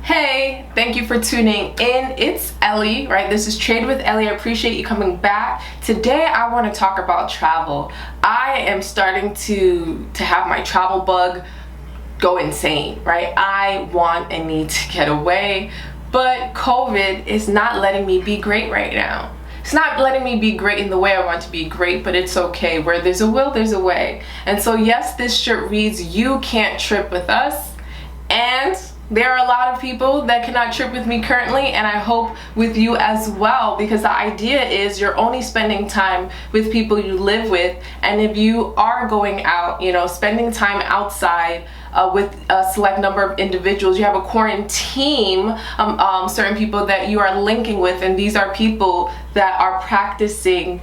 Hey, thank you for tuning in. It's Ellie, right? This is Trade with Ellie. I appreciate you coming back. Today I want to talk about travel. I am starting to have my travel bug go insane, right? I want and need to get away, but COVID is not letting me be great right now. It's not letting me be great in the way I want to be great, but it's okay. Where there's a will, there's a way. And so yes, this shirt reads, "You can't trip with us." And there are a lot of people that cannot trip with me currently, and I hope with you as well, because the idea is you're only spending time with people you live with, and if you are going out, spending time outside with a select number of individuals, you have a quarantine, certain people that you are linking with, and these are people that are practicing,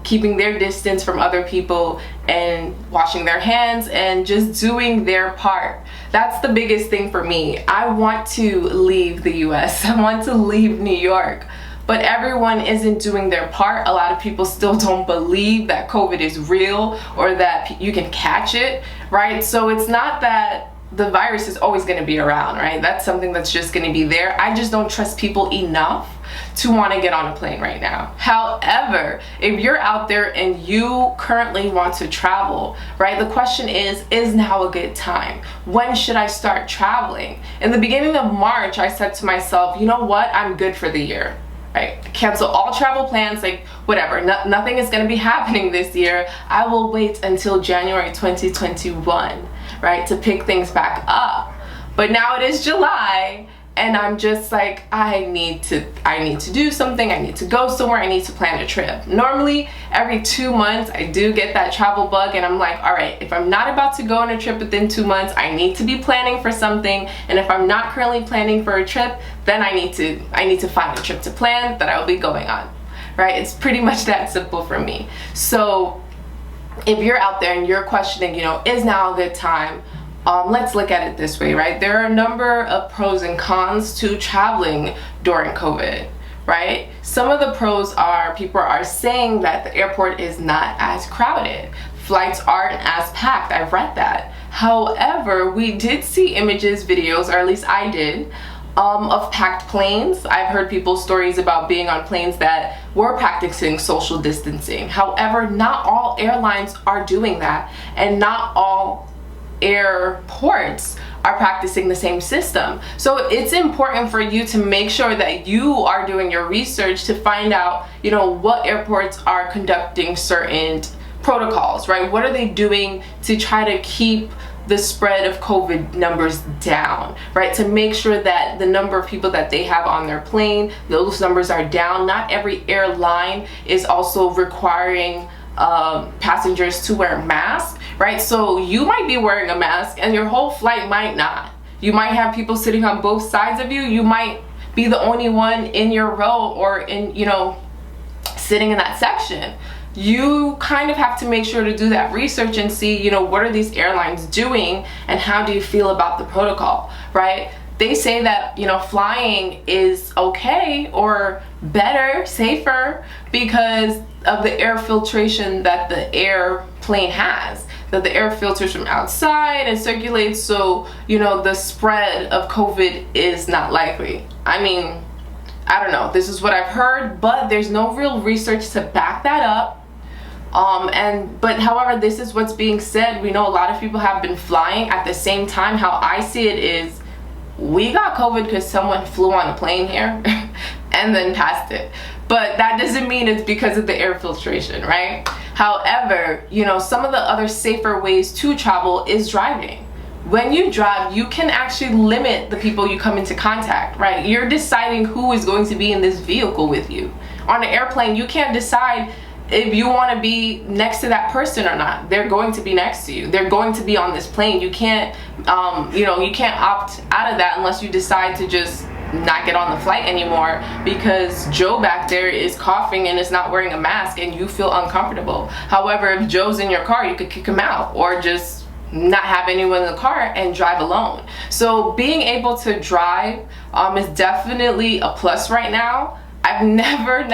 keeping their distance from other people and washing their hands and just doing their part. That's the biggest thing for me. I want to leave the US. I want to leave New York. But everyone isn't doing their part. A lot of people still don't believe that COVID is real or that you can catch it, right? So it's not that the virus is always going to be around, right? That's something that's just going to be there. I just don't trust people enough to want to get on a plane right now. However, if you're out there and you currently want to travel, right, the question is now a good time? When should I start traveling? In the beginning of March, I said to myself, you know what, I'm good for the year. Right? Cancel all travel plans, like whatever. Nothing is going to be happening this year. I will wait until January 2021, right, to pick things back up. But now it is July, and I'm just like, I need to do something. I need to go somewhere. I need to plan a trip. Normally, every 2 months, I do get that travel bug, and I'm like, all right, if I'm not about to go on a trip within 2 months, I need to be planning for something. And if I'm not currently planning for a trip, then I need to find a trip to plan that I will be going on, right? It's pretty much that simple for me. So if you're out there and you're questioning, is now a good time? Let's look at it this way, right? There are a number of pros and cons to traveling during COVID, right? Some of the pros are people are saying that the airport is not as crowded. Flights aren't as packed. I've read that. However, we did see images, videos, or at least I did, of packed planes. I've heard people's stories about being on planes that were practicing social distancing. However, not all airlines are doing that, and not all airports are practicing the same system. So it's important for you to make sure that you are doing your research to find out, what airports are conducting certain protocols, right? What are they doing to try to keep the spread of COVID numbers down, right? To make sure that the number of people that they have on their plane, those numbers are down. Not every airline is also requiring passengers to wear masks, right? So you might be wearing a mask and your whole flight might not. You might have people sitting on both sides of you. You might be the only one in your row or in, sitting in that section. You kind of have to make sure to do that research and see, what are these airlines doing and how do you feel about the protocol, right? They say that, flying is okay or better, safer, because of the air filtration that the airplane has, that the air filters from outside and circulates, so, the spread of COVID is not likely. I mean, I don't know, this is what I've heard, but there's no real research to back that up. But however, this is what's being said. We know a lot of people have been flying. At the same time, how I see it is, we got COVID because someone flew on a plane here and then passed it. But that doesn't mean it's because of the air filtration, right? However, some of the other safer ways to travel is driving. When you drive, you can actually limit the people you come into contact, right? You're deciding who is going to be in this vehicle with you. On an airplane, you can't decide if you want to be next to that person or not. They're going to be next to you. They're going to be on this plane. You can't, you can't opt out of that unless you decide to just not get on the flight anymore because Joe back there is coughing and is not wearing a mask and you feel uncomfortable. However, if Joe's in your car, you could kick him out or just not have anyone in the car and drive alone. So being able to drive is definitely a plus right now. I've never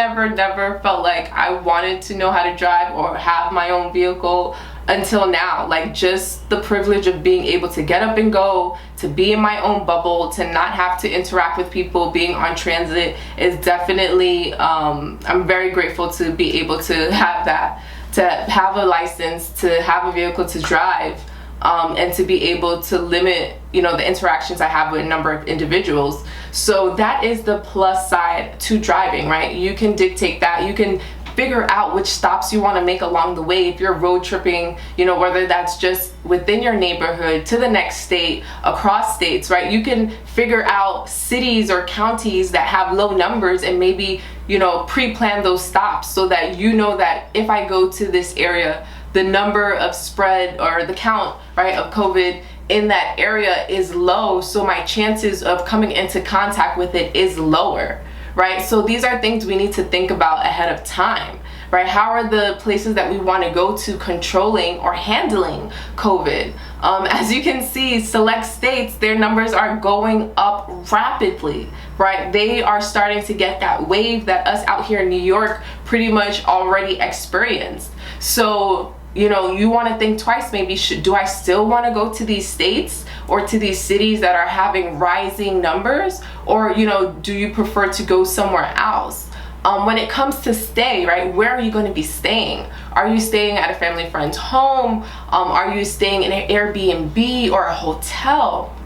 felt like I wanted to know how to drive or have my own vehicle until now. Like, just the privilege of being able to get up and go, to be in my own bubble, to not have to interact with people, being on transit is definitely, I'm very grateful to be able to have that, to have a license, to have a vehicle to drive, and to be able to limit, you know, the interactions I have with a number of individuals. So that is the plus side to driving, right? You can dictate that. You can figure out which stops you want to make along the way. If you're road tripping, you know, whether that's just within your neighborhood, to the next state, across states, right? You can figure out cities or counties that have low numbers and maybe, you know, pre-plan those stops so that you know that if I go to this area, the number of spread or the count, right, of COVID in that area is low, so my chances of coming into contact with it is lower, right? So these are things we need to think about ahead of time, right? How are the places that we want to go to controlling or handling COVID? As you can see, select states, their numbers are going up rapidly, right? They are starting to get that wave that us out here in New York pretty much already experienced. So, you know, you want to think twice, maybe, do I still want to go to these states or to these cities that are having rising numbers? Or, you know, do you prefer to go somewhere else? When it comes to stay, right, where are you going to be staying? Are you staying at a family friend's home? Are you staying in an Airbnb or a hotel?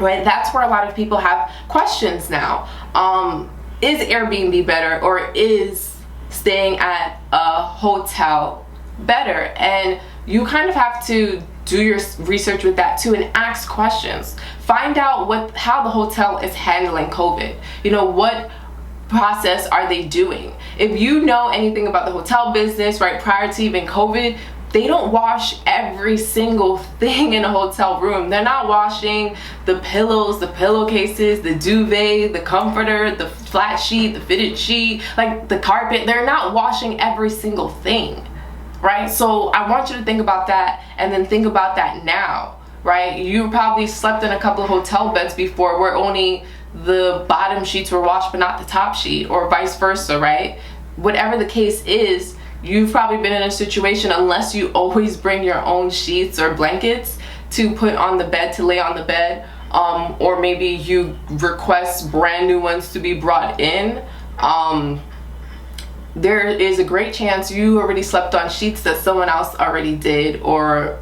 Right, that's where a lot of people have questions now. Is Airbnb better, or is staying at a hotel better? And you kind of have to do your research with that too and ask questions. Find out how the hotel is handling COVID. You know, what process are they doing? If you know anything about the hotel business, right, prior to even COVID, they don't wash every single thing in a hotel room. They're not washing the pillows, the pillowcases, the duvet, the comforter, the flat sheet, the fitted sheet, like the carpet. They're not washing every single thing, right? So I want you to think about that, and then think about that now, right? You probably slept in a couple of hotel beds before where only the bottom sheets were washed but not the top sheet, or vice versa, right? Whatever the case is, you've probably been in a situation, unless you always bring your own sheets or blankets to put on the bed, to lay on the bed, or maybe you request brand new ones to be brought in. There is a great chance you already slept on sheets that someone else already did, or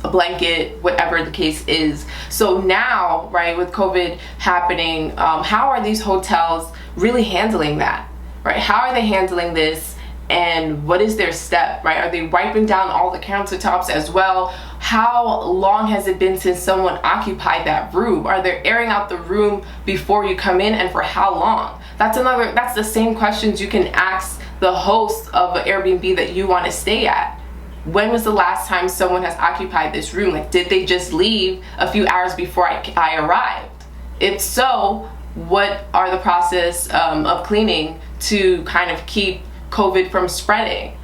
a blanket, whatever the case is. So now, right, with COVID happening, how are these hotels really handling that, right? How are they handling this? And what is their step, right? Are they wiping down all the countertops as well? How long has it been since someone occupied that room? Are they airing out the room before you come in, and for how long? That's the same questions you can ask the host of an Airbnb that you want to stay at. When was the last time someone has occupied this room? Like, did they just leave a few hours before I arrived? If so, what are the process of cleaning to kind of keep COVID from spreading?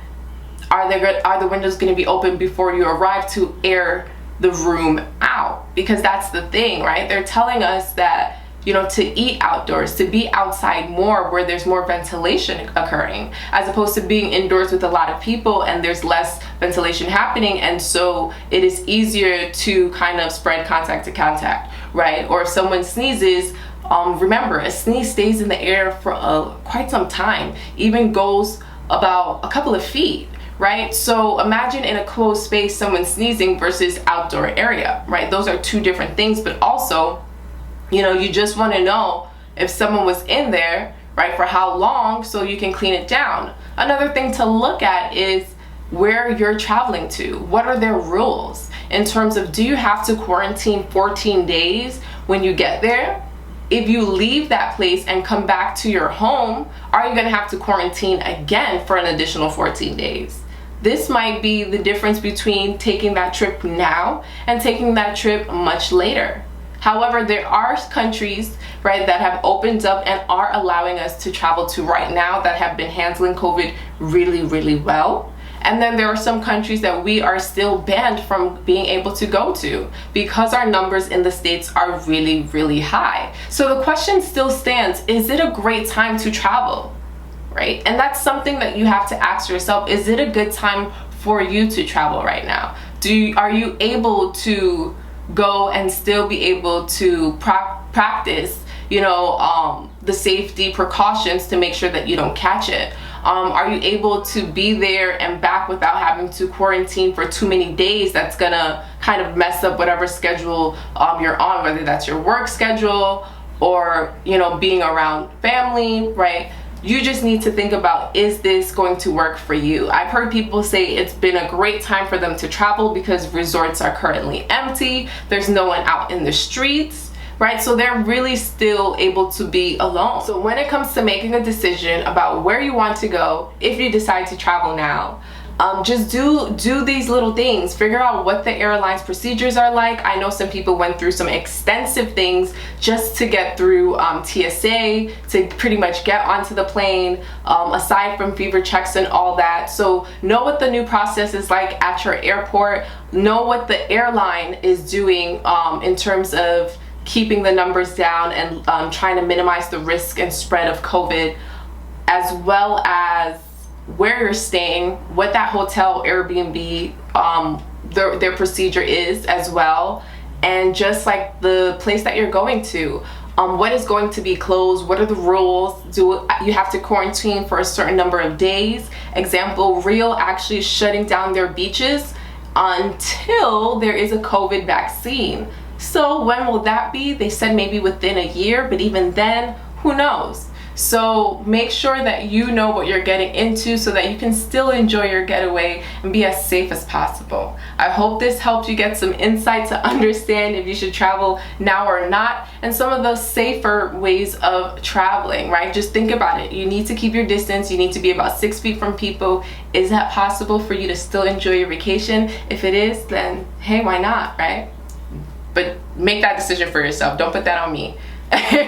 Are the windows going to be open before you arrive to air the room out? Because that's the thing, right? They're telling us that, you know, to eat outdoors, to be outside more where there's more ventilation occurring, as opposed to being indoors with a lot of people and there's less ventilation happening, and so it is easier to kind of spread contact to contact, right? Or if someone sneezes, remember, a sneeze stays in the air for quite some time, even goes about a couple of feet, right? So imagine in a closed space someone sneezing versus outdoor area, right? Those are two different things. But also, you know, you just want to know if someone was in there, right, for how long, so you can clean it down. Another thing to look at is where you're traveling to. What are their rules in terms of, do you have to quarantine 14 days when you get there? If you leave that place and come back to your home, are you going to have to quarantine again for an additional 14 days? This might be the difference between taking that trip now and taking that trip much later. However, there are countries, right, that have opened up and are allowing us to travel to right now that have been handling COVID really, really well. And then there are some countries that we are still banned from being able to go to because our numbers in the States are really, really high. So the question still stands, is it a great time to travel, right? And that's something that you have to ask yourself. Is it a good time for you to travel right now? Are you able to go and still be able to practice, the safety precautions to make sure that you don't catch it? Are you able to be there and back without having to quarantine for too many days? That's gonna kind of mess up whatever schedule you're on, whether that's your work schedule or being around family, right? You just need to think about, is this going to work for you? I've heard people say it's been a great time for them to travel because resorts are currently empty. There's no one out in the streets, right? So they're really still able to be alone. So when it comes to making a decision about where you want to go, if you decide to travel now, just do these little things. Figure out what the airline's procedures are like. I know some people went through some extensive things just to get through TSA, to pretty much get onto the plane, aside from fever checks and all that. So know what the new process is like at your airport. Know what the airline is doing in terms of keeping the numbers down and trying to minimize the risk and spread of COVID, as well as where you're staying, what that hotel, Airbnb, their procedure is as well, and just like the place that you're going to, what is going to be closed, what are the rules, do you have to quarantine for a certain number of days? Example, Rio actually shutting down their beaches until there is a COVID vaccine. So when will that be? They said maybe within a year, but even then, who knows? So make sure that you know what you're getting into so that you can still enjoy your getaway and be as safe as possible. I hope this helped you get some insight to understand if you should travel now or not, and some of those safer ways of traveling, right? Just think about it. You need to keep your distance. You need to be about 6 feet from people. Is that possible for you to still enjoy your vacation? If it is, then hey, why not, right? But make that decision for yourself. Don't put that on me.